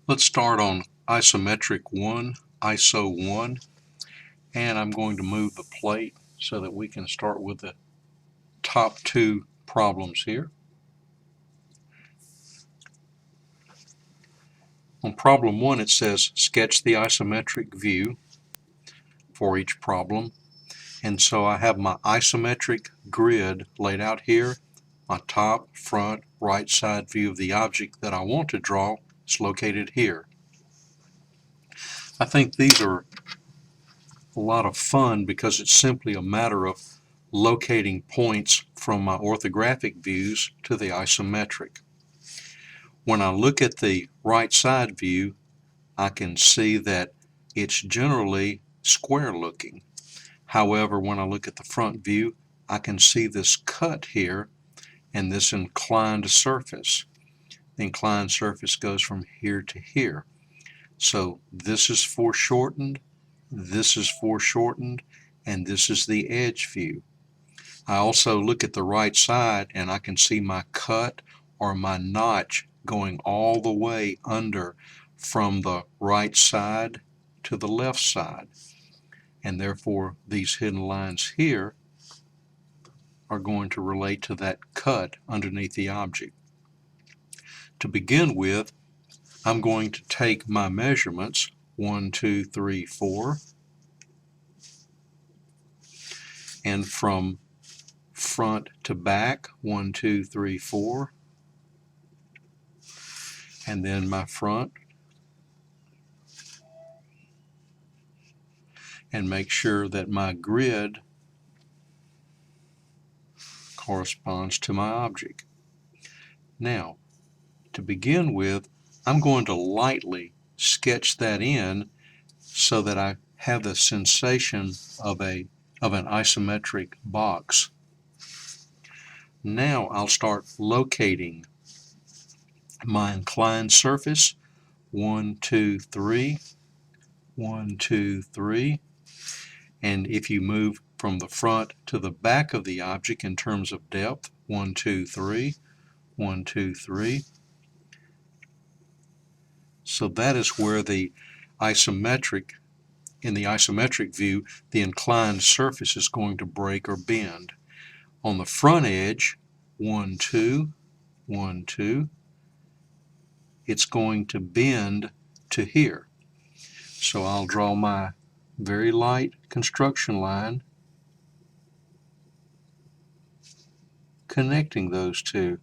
Let's start on ISOMETRIC-1, ISO 1, and I'm going to move the plate so that we can start with the top two problems here. On problem 1 it says sketch the isometric view for each problem, and so I have my isometric grid laid out here. My top, front, right side view of the object that I want to draw is located here. I think these are a lot of fun because it's simply a matter of locating points from my orthographic views to the isometric. When I look at the right side view, I can see that it's generally square looking. However, when I look at the front view, I can see this cut here and this inclined surface. The inclined surface goes from here to here. So this is foreshortened, this is foreshortened, and this is the edge view. I also look at the right side and I can see my cut or my notch going all the way under from the right side to the left side. And therefore these hidden lines here are going to relate to that cut underneath the object. To begin with, I'm going to take my measurements 1, 2, 3, 4, and from front to back 1, 2, 3, 4, and then my front, and make sure that my grid corresponds to my object. Now, to begin with, I'm going to lightly sketch that in so that I have the sensation of an isometric box. Now I'll start locating my inclined surface. 1, 2, 3, 1, 2, 3. And if you move from the front to the back of the object in terms of depth, 1, 2, 3, 1, 2, 3. So that is where the isometric, in the isometric view, the inclined surface is going to break or bend. On the front edge, 1, 2, 1, 2, it's going to bend to here. So I'll draw my very light construction line connecting those two.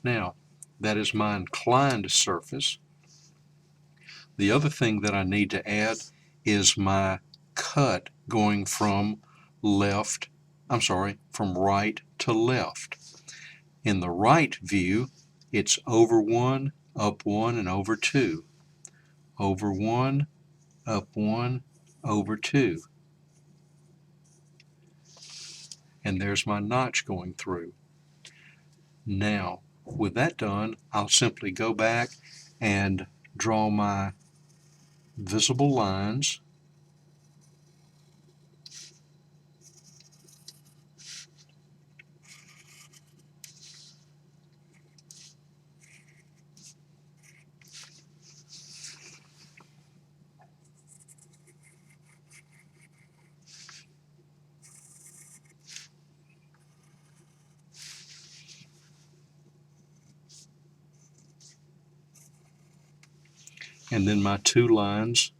Now, that is my inclined surface. The other thing that I need to add is my cut going from from right to left. In the right view, it's over 1, up 1, and over 2. Over 1, up 1, over 2. And there's my notch going through. Now, with that done, I'll simply go back and draw my visible lines. And then my two lines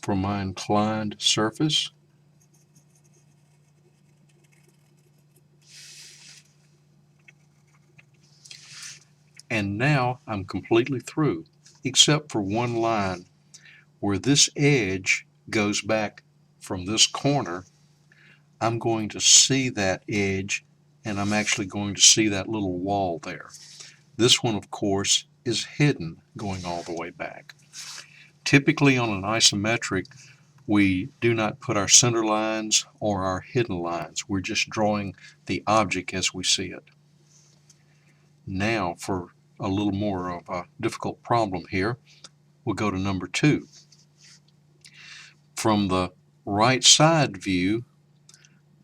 for my inclined surface. And now I'm completely through, except for one line where this edge goes back from this corner. I'm going to see that edge, and I'm actually going to see that little wall there. This one, of course, is hidden going all the way back. Typically on an isometric, we do not put our center lines or our hidden lines. We're just drawing the object as we see it. Now, for a little more of a difficult problem here, we'll go to number 2. From the right side view,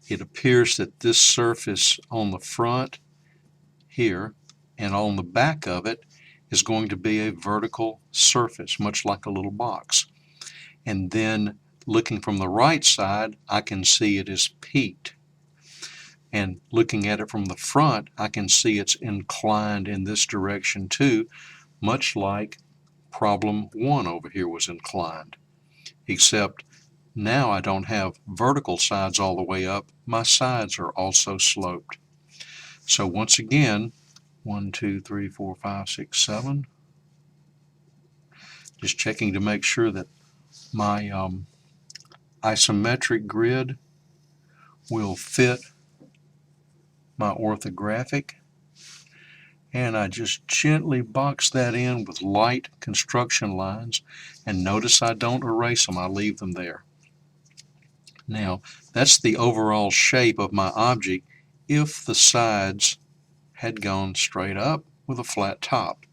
it appears that this surface on the front here and on the back of it is going to be a vertical surface, much like a little box. And then looking from the right side, I can see it is peaked. And looking at it from the front, I can see it's inclined in this direction too, much like problem 1 over here was inclined. Except now I don't have vertical sides all the way up, my sides are also sloped. So once again, 1, 2, 3, 4, 5, 6, 7. Just checking to make sure that my isometric grid will fit my orthographic. And I just gently box that in with light construction lines. And notice I don't erase them, I leave them there. Now, that's the overall shape of my object if the sides had gone straight up with a flat top.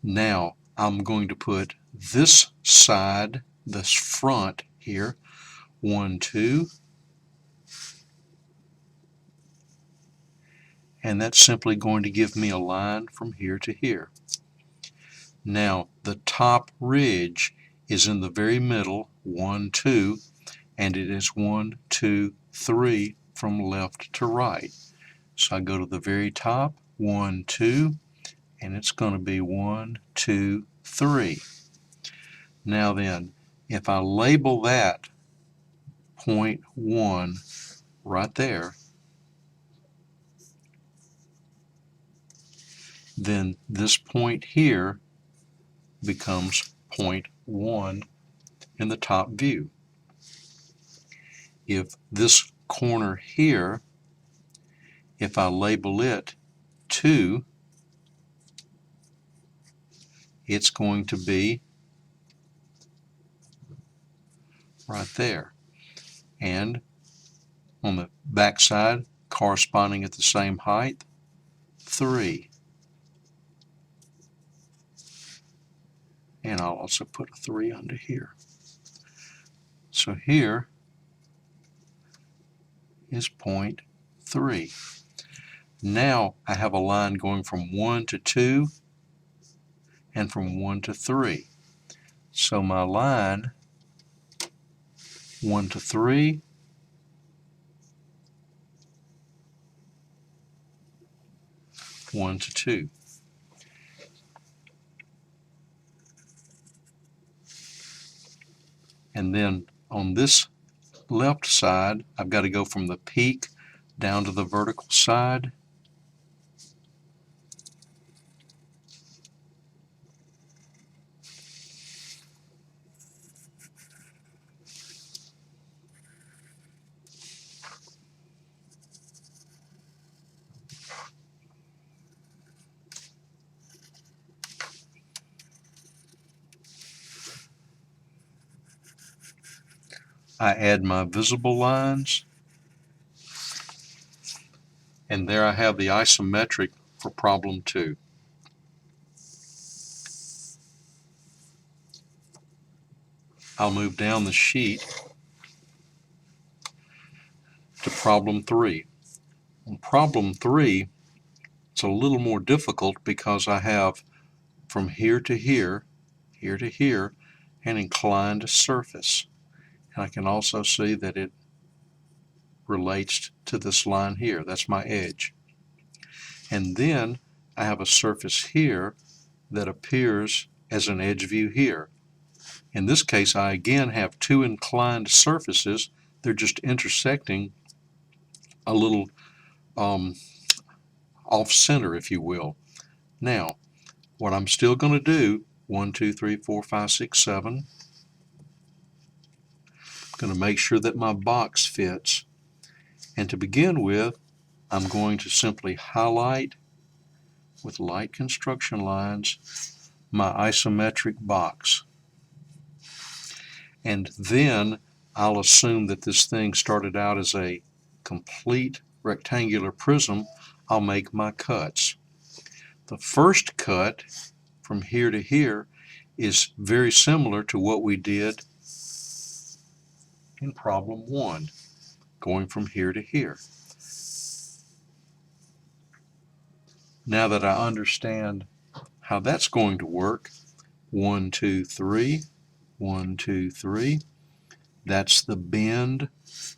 Now, I'm going to put this side, this front here, 1, 2, and that's simply going to give me a line from here to here. Now, the top ridge is in the very middle, 1, 2, and it is 1, 2, 3 from left to right. So I go to the very top, 1, 2, and it's going to be 1, 2, 3. Now then, if I label that point 1 right there, then this point here becomes point 1 in the top view. If this corner here, if I label it 2, it's going to be right there. And on the back side, corresponding at the same height, 3. And I'll also put a 3 under here. So here is point 3. Now I have a line going from 1 to 2 and from 1 to 3. So my line 1 to 3, 1 to 2. And then on this left side, I've got to go from the peak down to the vertical side. I add my visible lines, and there I have the isometric for problem 2. I'll move down the sheet to problem 3. On problem 3, it's a little more difficult because I have from here to here, here to here, an inclined surface. And I can also see that it relates to this line here. That's my edge. And then I have a surface here that appears as an edge view here. In this case, I again have 2 inclined surfaces. They're just intersecting a little off-center, if you will. Now, what I'm still going to do, 1, 2, 3, 4, 5, 6, 7, I'm going to make sure that my box fits. And to begin with, I'm going to simply highlight with light construction lines my isometric box. And then I'll assume that this thing started out as a complete rectangular prism. I'll make my cuts. The first cut from here to here is very similar to what we did in problem 1, going from here to here. Now that I understand how that's going to work, 1, 2, 3, 1, 2, 3, that's the bend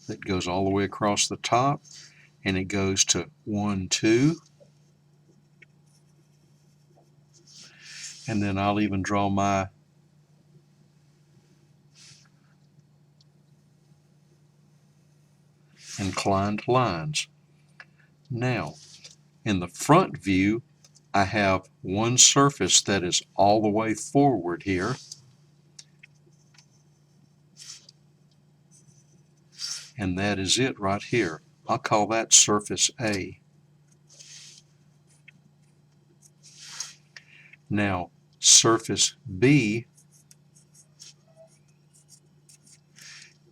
that goes all the way across the top, and it goes to 1, 2, and then I'll even draw my inclined lines. Now, in the front view, I have one surface that is all the way forward here, and that is it right here. I'll call that surface A. Now, surface B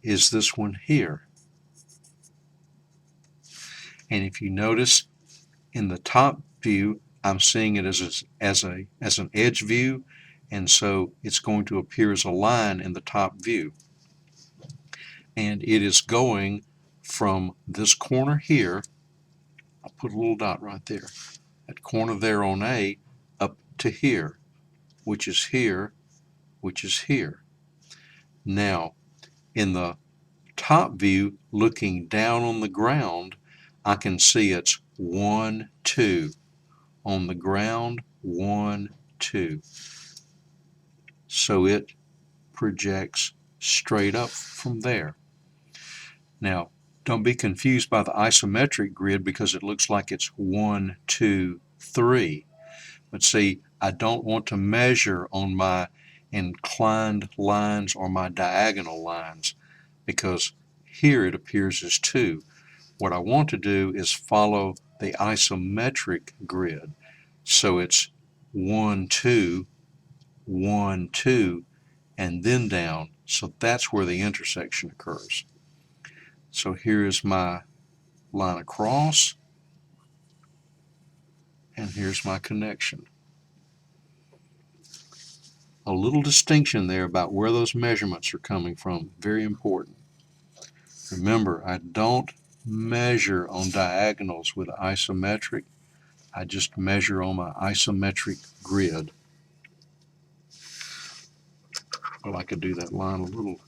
is this one here. And if you notice, in the top view, I'm seeing it as an edge view, and so it's going to appear as a line in the top view. And it is going from this corner here, I'll put a little dot right there, that corner there on A, up to here, which is here, which is here. Now, in the top view, looking down on the ground, I can see it's 1, 2. On the ground, 1, 2. So it projects straight up from there. Now, don't be confused by the isometric grid because it looks like it's 1, 2, 3. But see, I don't want to measure on my inclined lines or my diagonal lines because here it appears as 2. What I want to do is follow the isometric grid. So it's 1, 2, 1, 2, and then down. So that's where the intersection occurs. So here is my line across, and here's my connection. A little distinction there about where those measurements are coming from, very important. Remember, I don't measure on diagonals with isometric. I just measure on my isometric grid. Well, I could do that line a little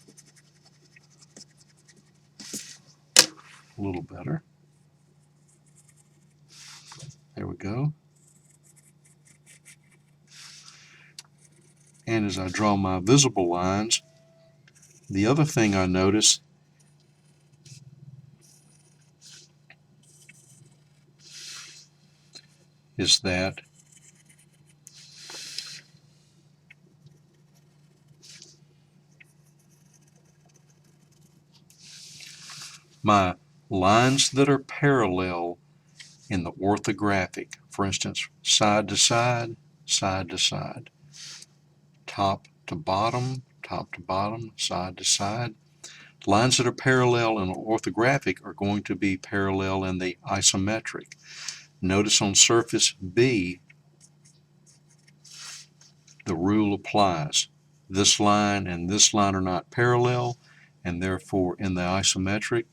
better. There we go. And as I draw my visible lines, the other thing I notice is that my lines that are parallel in the orthographic, for instance, side to side, side to side, top to bottom, side to side. Lines that are parallel in the orthographic are going to be parallel in the isometric. Notice on surface B, the rule applies. This line and this line are not parallel, and therefore in the isometric,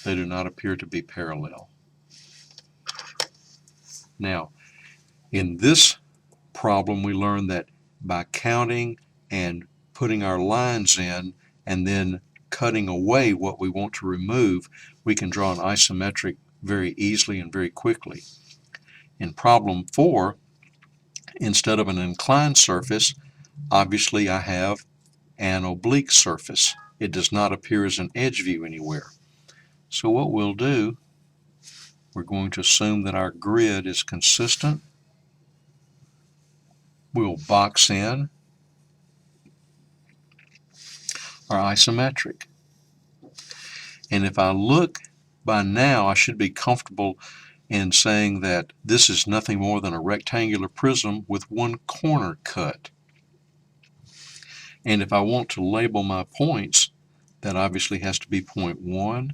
they do not appear to be parallel. Now, in this problem, we learned that by counting and putting our lines in and then cutting away what we want to remove, we can draw an isometric very easily and very quickly. In problem 4, instead of an inclined surface, obviously I have an oblique surface. It does not appear as an edge view anywhere. So what we'll do, we're going to assume that our grid is consistent. We'll box in our isometric. And if I look, by now I should be comfortable in saying that this is nothing more than a rectangular prism with one corner cut. And if I want to label my points, that obviously has to be point 1.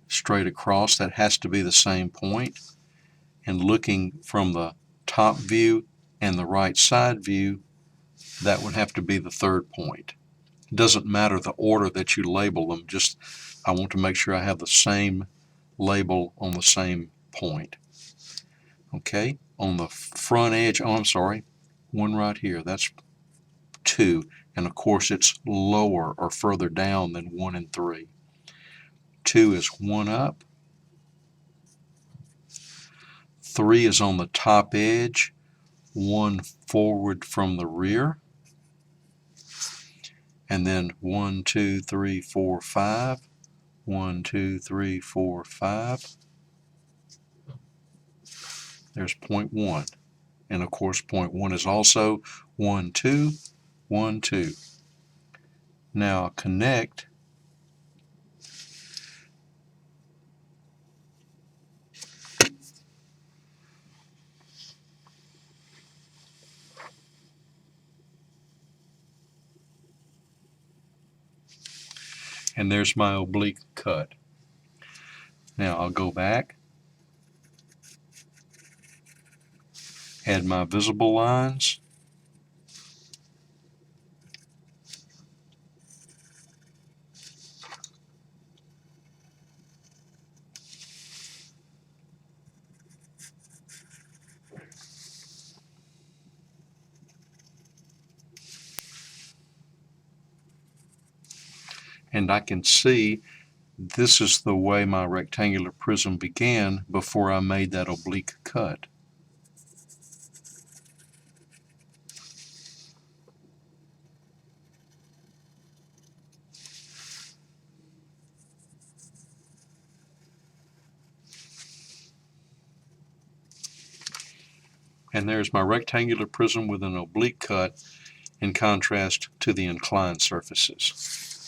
Straight across, that has to be the same point. And looking from the top view and the right side view, that would have to be the third point. It doesn't matter the order that you label them, just I want to make sure I have the same label on the same point. Okay, on the front edge, oh I'm sorry, one right here, that's 2, and of course it's lower or further down than 1 and 3. 2 is 1 up, 3 is on the top edge, 1 forward from the rear, and then 1, 2, 3, 4, 5, 1, 2, 3, 4, 5. There's point 1. And of course point 1 is also 1, 2, 1, 2. Now connect and there's my oblique cut. Now I'll go back, add my visible lines, and I can see this is the way my rectangular prism began before I made that oblique cut. And there's my rectangular prism with an oblique cut in contrast to the inclined surfaces.